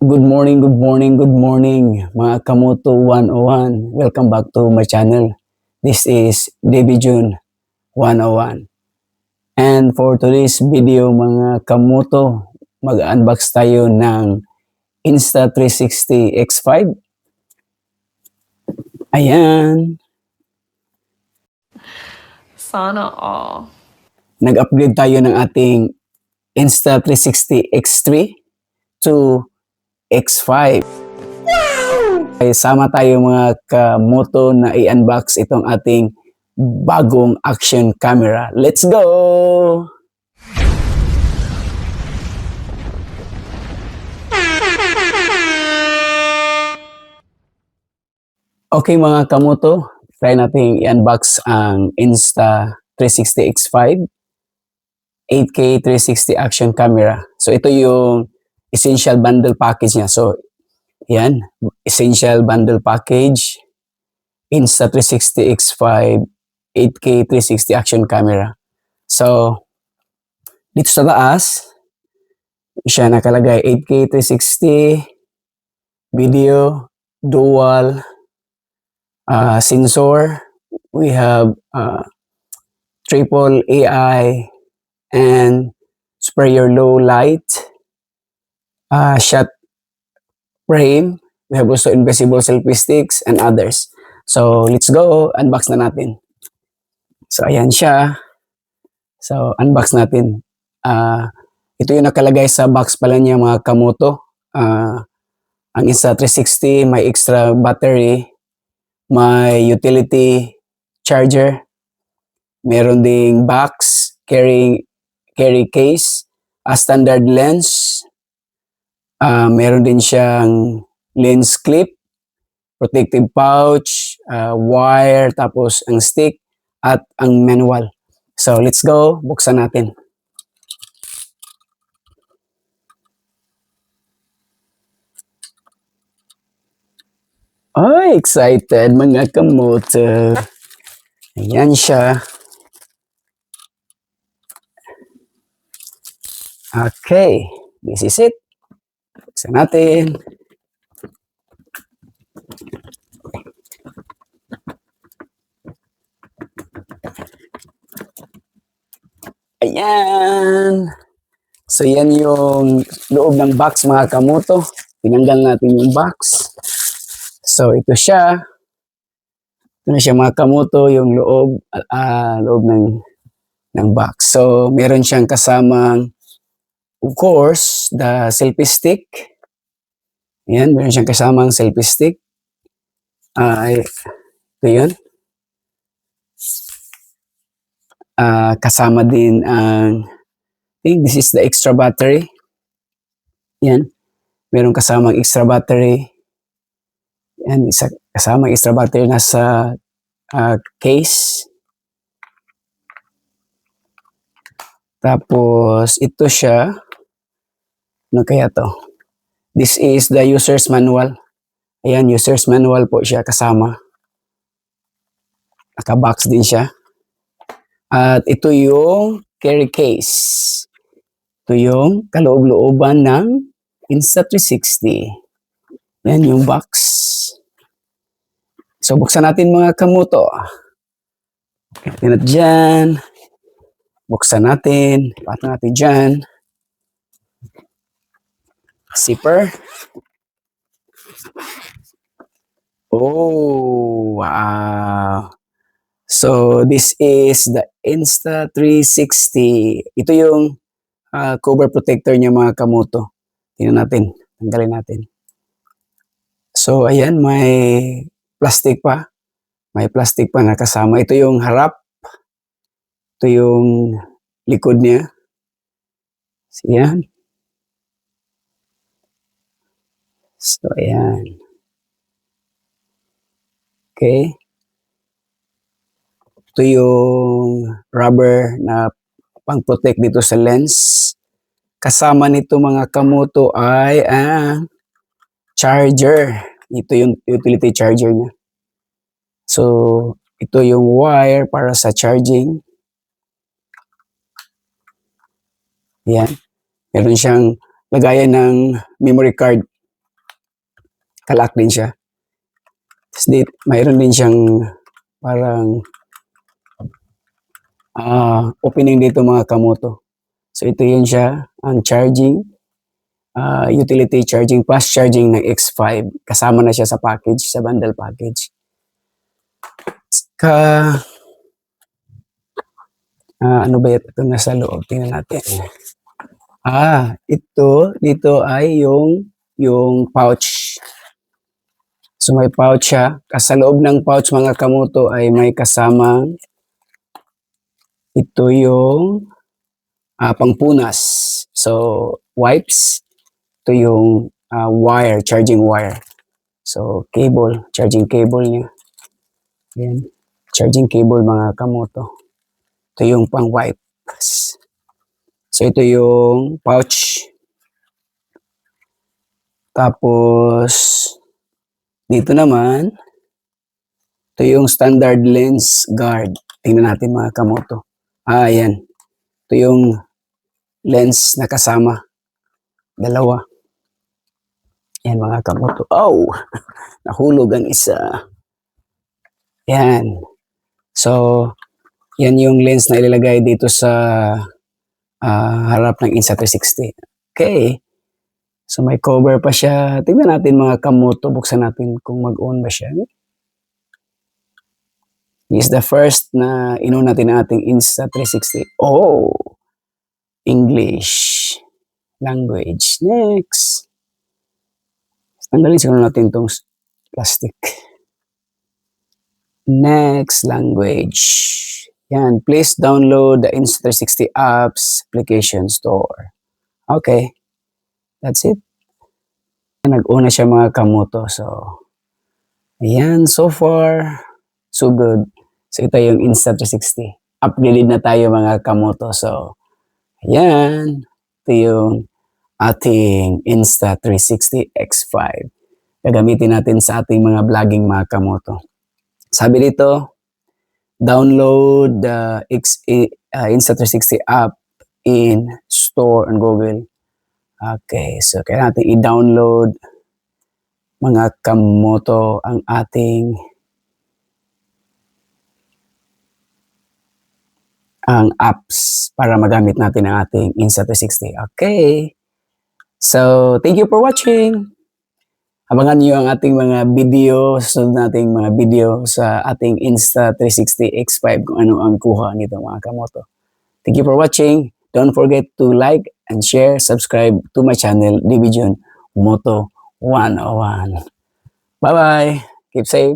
Good morning, good morning, good morning, mga Kamoto 101. Welcome back to my channel. This is Davy June 101. And for today's video, mga Kamoto, mag-unbox tayo ng Insta360 X5. Ayan, Sana all. nag-upgrade tayo ng ating Insta360 X3 to X5. Ay, sama tayo mga Kamoto na i-unbox itong ating bagong action camera. Let's go! Okay mga Kamoto, try natin i-unbox ang Insta360 X5 8K 360 action camera. So ito yung essential bundle package niya. So yan, essential bundle package Insta360 X5 8K 360 action camera. So dito sa taas, siya nakalagay 8K 360 video, dual sensor. We have triple AI and superior low light shot frame. We have also invisible selfie sticks and others. So let's go, unbox na natin. So ayan siya. So unbox natin. Ito yung nakalagay sa box pala niya mga Kamoto. Ang Insta360 may extra battery, may utility charger, meron ding box, carry case, a standard lens, meron din siyang lens clip, protective pouch, wire, tapos ang stick, at ang manual. So let's go, buksan natin. Ay, excited mga Kamoto. Ayan siya. Okay, this is it. Buksan natin. Ayan. So yan yung loob ng box mga Kamoto. Tinanggal natin yung box. So ito siya. Ito na siya mga Kamoto, yung loob, loob ng box. So meron siyang kasamang, of course, the selfie stick. Yan, meron siyang kasamang selfie stick. Ito yun. Kasama din ang, I think this is the extra battery. Yan, meron kasamang extra battery. Yan, kasamang extra battery nasa case. Tapos ito siya. Ano kaya to? This is the user's manual. Ayan, user's manual po siya kasama. Naka-box din siya. At ito yung carry case. Ito yung kaloob-looban ng Insta360. Yan yung box. So buksan natin mga Kamoto. Ito na dyan. Buksan natin. Pato natin dyan. Zipper. Oh, wow. So this is the Insta360. Ito yung cover protector niya mga Kamoto. Tingnan natin. Tanggalin natin. So ayan, may plastic pa. May plastic pa na kasama. Ito yung harap. Ito yung likod niya. So ayan. So ayan. Okay. Ito yung rubber na pang-protect dito sa lens. Kasama nito mga Kamoto ay ang charger. Ito yung utility charger niya. So, ito yung wire para sa charging. Yan. Meron siyang lagayan ng memory card. Kalak din siya. Tapos mayroon din siyang parang opening dito mga kamoto. So ito yun siya, ang charging, utility charging, fast charging ng X5. Kasama na siya sa package, sa bundle package. Ano ba ito nasa loob? Tingnan natin. Dito ay yung pouch. So may pouch siya. Sa loob ng pouch mga kamoto ay may kasamang ito yung pangpunas. So wipes. Ito yung wire, charging wire. So cable, charging cable niya. Ayan. Charging cable mga kamoto. Ito yung pang wipes. So ito yung pouch. Tapos dito naman, ito yung standard lens guard. Tingnan natin mga kamoto. Ayan. Ito yung lens na kasama. Dalawa. Ayan mga kamoto. Oh! Nahulog ang isa. Ayan. So, yan yung lens na ilalagay dito sa harap ng Insta360. Okay. So may cover pa siya. Tingnan natin mga kamoto. Buksan natin kung mag-on ba siya. This is the first na in-on natin ang ating Insta360. Oh! English language. Next. Tanggalin siguro natin itong plastic. Next language. Yan. Please download the Insta360 apps application store. Okay. That's it. Nag-una siya mga kamoto. So, ayan. So far, so good. So, ito yung Insta360. Upgraded na tayo mga kamoto. So, ayan. Ito yung ating Insta360 X5. Gagamitin natin sa ating mga vlogging mga kamoto. Sabi dito, download the Insta360 app in store on Google. Okay, so kaya natin i-download mga kamoto ang ating apps para magamit natin ang ating Insta360. Okay. So, thank you for watching. Abangan niyo ang ating mga video, sunod nating mga video sa ating Insta360 X5 kung ano ang kuha nito mga kamoto. Thank you for watching. Don't forget to like and share, subscribe to my channel, Division Moto 101. Bye-bye. Keep safe.